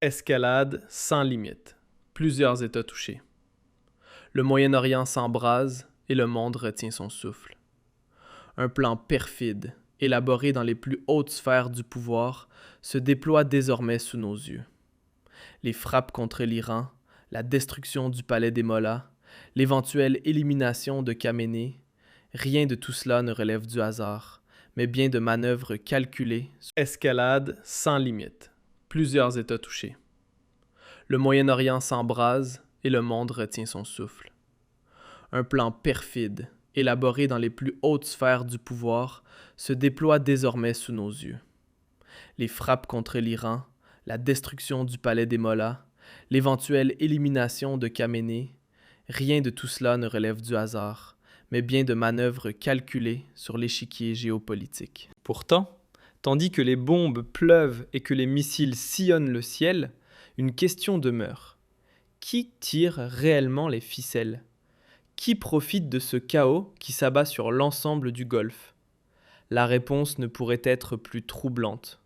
Escalade sans limite. Plusieurs États touchés. Le Moyen-Orient s'embrase et le monde retient son souffle. Un plan perfide, élaboré dans les plus hautes sphères du pouvoir, se déploie désormais sous nos yeux. Les frappes contre l'Iran, la destruction du palais des Mollahs, l'éventuelle élimination de Khamenei, rien de tout cela ne relève du hasard, mais bien de manœuvres calculées. Escalade sans limite. Plusieurs États touchés. Le Moyen-Orient s'embrase et le monde retient son souffle. Un plan perfide, élaboré dans les plus hautes sphères du pouvoir, se déploie désormais sous nos yeux. Les frappes contre l'Iran, la destruction du palais des Mollahs, l'éventuelle élimination de Khamenei, rien de tout cela ne relève du hasard, mais bien de manœuvres calculées sur l'échiquier géopolitique. Pourtant, tandis que les bombes pleuvent et que les missiles sillonnent le ciel, une question demeure. Qui tire réellement les ficelles ? Qui profite de ce chaos qui s'abat sur l'ensemble du Golfe ? La réponse ne pourrait être plus troublante.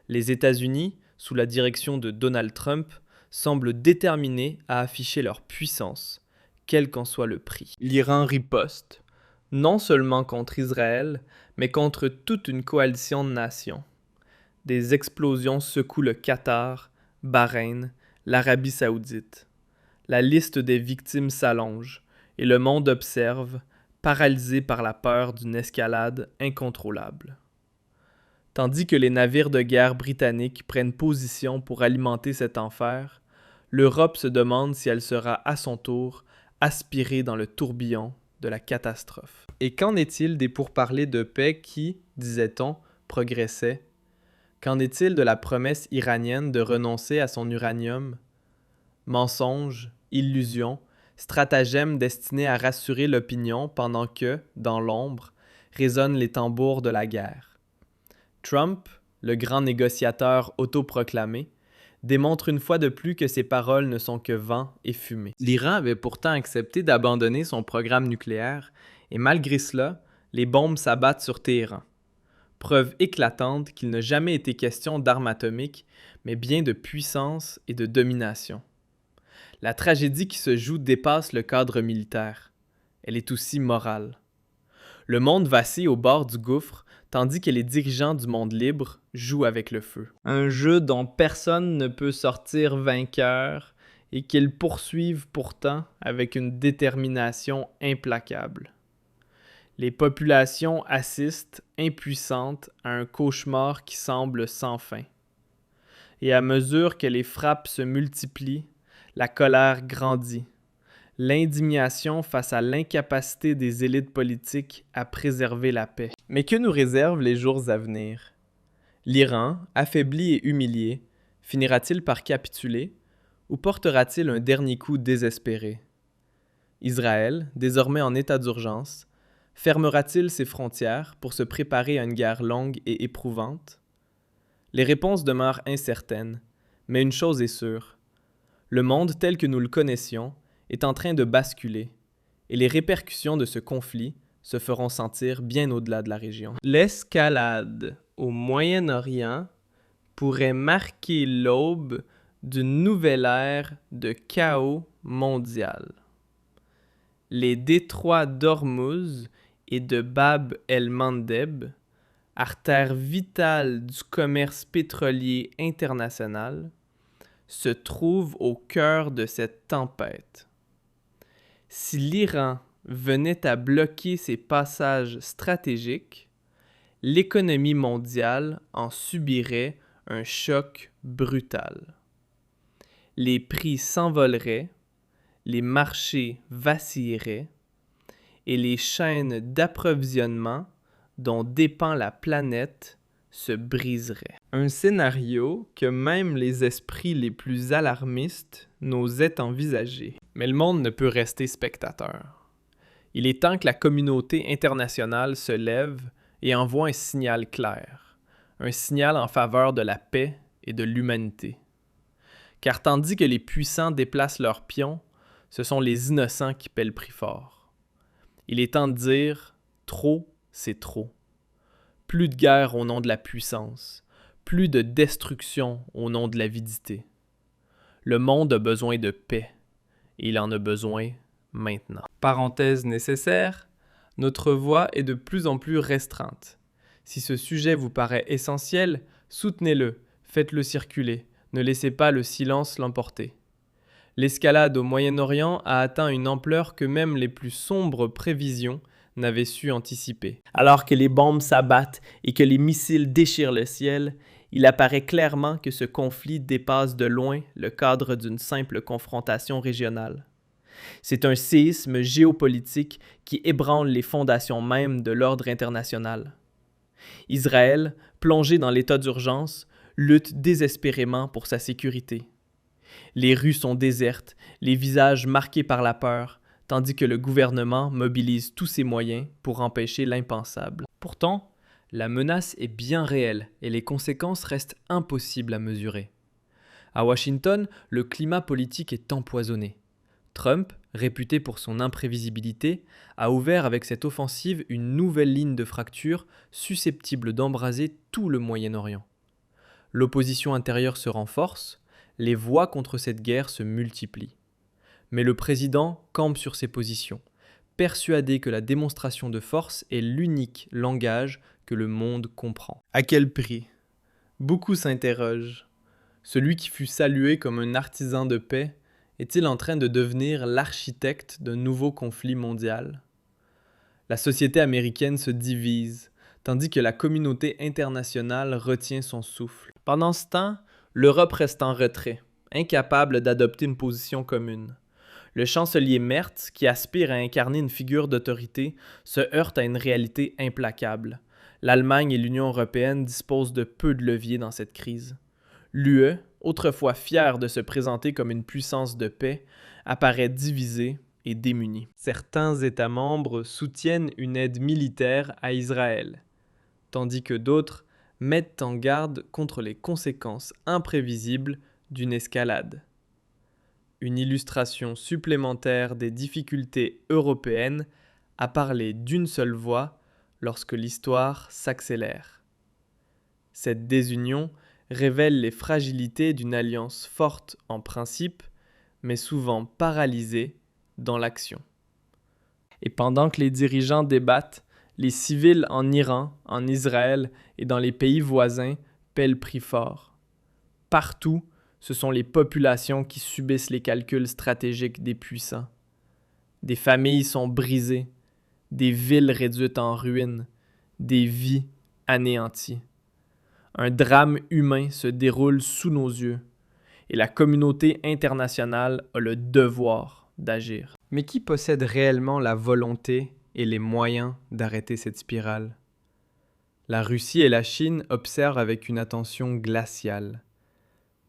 Les États-Unis, sous la direction de Donald Trump, semblent déterminés à afficher leur puissance, quel qu'en soit le prix. L'Iran riposte, non seulement contre Israël, mais contre toute une coalition de nations. Des explosions secouent le Qatar, Bahreïn, l'Arabie saoudite. La liste des victimes s'allonge, et le monde observe, paralysé par la peur d'une escalade incontrôlable. Tandis que les navires de guerre britanniques prennent position pour alimenter cet enfer, l'Europe se demande si elle sera à son tour aspirée dans le tourbillon de la catastrophe. Et qu'en est-il des pourparlers de paix qui, disait-on, progressaient ? Qu'en est-il de la promesse iranienne de renoncer à son uranium ? Mensonges, illusions, stratagèmes destinés à rassurer l'opinion pendant que, dans l'ombre, résonnent les tambours de la guerre. Trump, le grand négociateur autoproclamé, démontre une fois de plus que ses paroles ne sont que vent et fumée. L'Iran avait pourtant accepté d'abandonner son programme nucléaire et malgré cela, les bombes s'abattent sur Téhéran. Preuve éclatante qu'il n'a jamais été question d'armes atomiques, mais bien de puissance et de domination. La tragédie qui se joue dépasse le cadre militaire. Elle est aussi morale. Le monde vacille au bord du gouffre, tandis que les dirigeants du monde libre jouent avec le feu. Un jeu dont personne ne peut sortir vainqueur et qu'ils poursuivent pourtant avec une détermination implacable. Les populations assistent, impuissantes, à un cauchemar qui semble sans fin. Et à mesure que les frappes se multiplient, la colère grandit. L'indignation face à l'incapacité des élites politiques à préserver la paix. Mais que nous réservent les jours à venir? L'Iran, affaibli et humilié, finira-t-il par capituler ou portera-t-il un dernier coup désespéré? Israël, désormais en état d'urgence, fermera-t-il ses frontières pour se préparer à une guerre longue et éprouvante? Les réponses demeurent incertaines, mais une chose est sûre. Le monde tel que nous le connaissions est en train de basculer, et les répercussions de ce conflit se feront sentir bien au-delà de la région. L'escalade au Moyen-Orient pourrait marquer l'aube d'une nouvelle ère de chaos mondial. Les détroits d'Ormuz et de Bab el-Mandeb, artère vitale du commerce pétrolier international, se trouvent au cœur de cette tempête. Si l'Iran venait à bloquer ces passages stratégiques, l'économie mondiale en subirait un choc brutal. Les prix s'envoleraient, les marchés vacilleraient et les chaînes d'approvisionnement dont dépend la planète se briseraient. Un scénario que même les esprits les plus alarmistes n'osaient envisager. Mais le monde ne peut rester spectateur. Il est temps que la communauté internationale se lève et envoie un signal clair, un signal en faveur de la paix et de l'humanité. Car tandis que les puissants déplacent leurs pions, ce sont les innocents qui paient le prix fort. Il est temps de dire « trop, c'est trop ». Plus de guerre au nom de la puissance, plus de destruction au nom de l'avidité. Le monde a besoin de paix, et il en a besoin maintenant. Parenthèse nécessaire, notre voix est de plus en plus restreinte. Si ce sujet vous paraît essentiel, soutenez-le, faites-le circuler, ne laissez pas le silence l'emporter. L'escalade au Moyen-Orient a atteint une ampleur que même les plus sombres prévisions n'avaient su anticiper. Alors que les bombes s'abattent et que les missiles déchirent le ciel, il apparaît clairement que ce conflit dépasse de loin le cadre d'une simple confrontation régionale. C'est un séisme géopolitique qui ébranle les fondations mêmes de l'ordre international. Israël, plongé dans l'état d'urgence, lutte désespérément pour sa sécurité. Les rues sont désertes, les visages marqués par la peur, tandis que le gouvernement mobilise tous ses moyens pour empêcher l'impensable. Pourtant, la menace est bien réelle et les conséquences restent impossibles à mesurer. À Washington, le climat politique est empoisonné. Trump, réputé pour son imprévisibilité, a ouvert avec cette offensive une nouvelle ligne de fracture susceptible d'embraser tout le Moyen-Orient. L'opposition intérieure se renforce, les voix contre cette guerre se multiplient. Mais le président campe sur ses positions, persuadé que la démonstration de force est l'unique langage que le monde comprend. À quel prix? Beaucoup s'interrogent. Celui qui fut salué comme un artisan de paix est-il en train de devenir l'architecte d'un nouveau conflit mondial? La société américaine se divise, tandis que la communauté internationale retient son souffle. Pendant ce temps, l'Europe reste en retrait, incapable d'adopter une position commune. Le chancelier Merz, qui aspire à incarner une figure d'autorité, se heurte à une réalité implacable. L'Allemagne et l'Union européenne disposent de peu de leviers dans cette crise. L'UE, autrefois fière de se présenter comme une puissance de paix, apparaît divisée et démunie. Certains États membres soutiennent une aide militaire à Israël, tandis que d'autres mettent en garde contre les conséquences imprévisibles d'une escalade. Une illustration supplémentaire des difficultés européennes à parler d'une seule voix lorsque l'histoire s'accélère. Cette désunion révèle les fragilités d'une alliance forte en principe, mais souvent paralysée dans l'action. Et pendant que les dirigeants débattent, les civils en Iran, en Israël et dans les pays voisins paient le prix fort. Partout, ce sont les populations qui subissent les calculs stratégiques des puissants. Des familles sont brisées, des villes réduites en ruines, des vies anéanties. Un drame humain se déroule sous nos yeux et la communauté internationale a le devoir d'agir. Mais qui possède réellement la volonté et les moyens d'arrêter cette spirale? La Russie et la Chine observent avec une attention glaciale.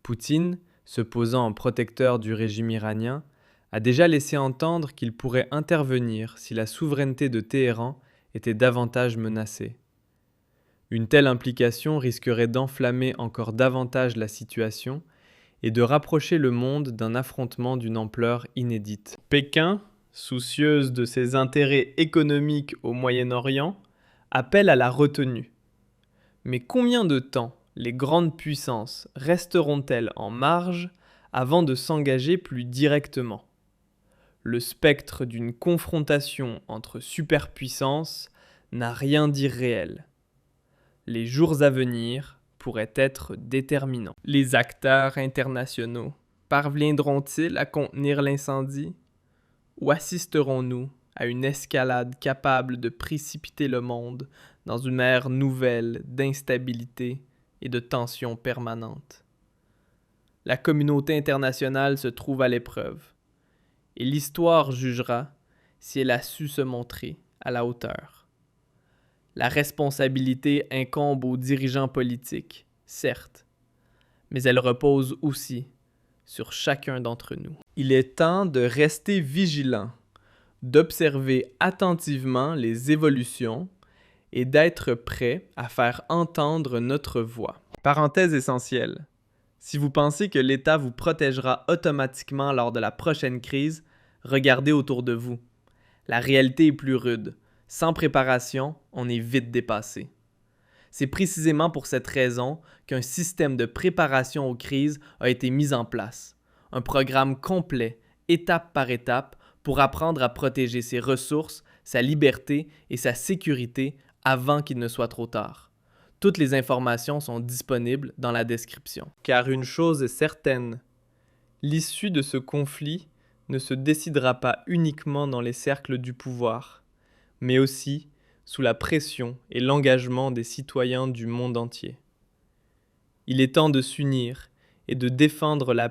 Poutine, se posant en protecteur du régime iranien, a déjà laissé entendre qu'il pourrait intervenir si la souveraineté de Téhéran était davantage menacée. Une telle implication risquerait d'enflammer encore davantage la situation et de rapprocher le monde d'un affrontement d'une ampleur inédite. Pékin, soucieuse de ses intérêts économiques au Moyen-Orient, appelle à la retenue. Mais combien de temps les grandes puissances resteront-elles en marge avant de s'engager plus directement? Le spectre d'une confrontation entre superpuissances n'a rien d'irréel. Les jours à venir pourraient être déterminants. Les acteurs internationaux parviendront-ils à contenir l'incendie? Ou assisterons-nous à une escalade capable de précipiter le monde dans une ère nouvelle d'instabilité et de tensions permanentes? La communauté internationale se trouve à l'épreuve, et l'histoire jugera si elle a su se montrer à la hauteur. La responsabilité incombe aux dirigeants politiques, certes, mais elle repose aussi sur chacun d'entre nous. Il est temps de rester vigilant, d'observer attentivement les évolutions et d'être prêt à faire entendre notre voix. Parenthèse essentielle. Si vous pensez que l'État vous protégera automatiquement lors de la prochaine crise, regardez autour de vous. La réalité est plus rude. Sans préparation, on est vite dépassé. C'est précisément pour cette raison qu'un système de préparation aux crises a été mis en place. un programme complet, étape par étape, pour apprendre à protéger ses ressources, sa liberté et sa sécurité avant qu'il ne soit trop tard. Toutes les informations sont disponibles dans la description. Car une chose est certaine, l'issue de ce conflit ne se décidera pas uniquement dans les cercles du pouvoir, mais aussi sous la pression et l'engagement des citoyens du monde entier. Il est temps de s'unir et de défendre la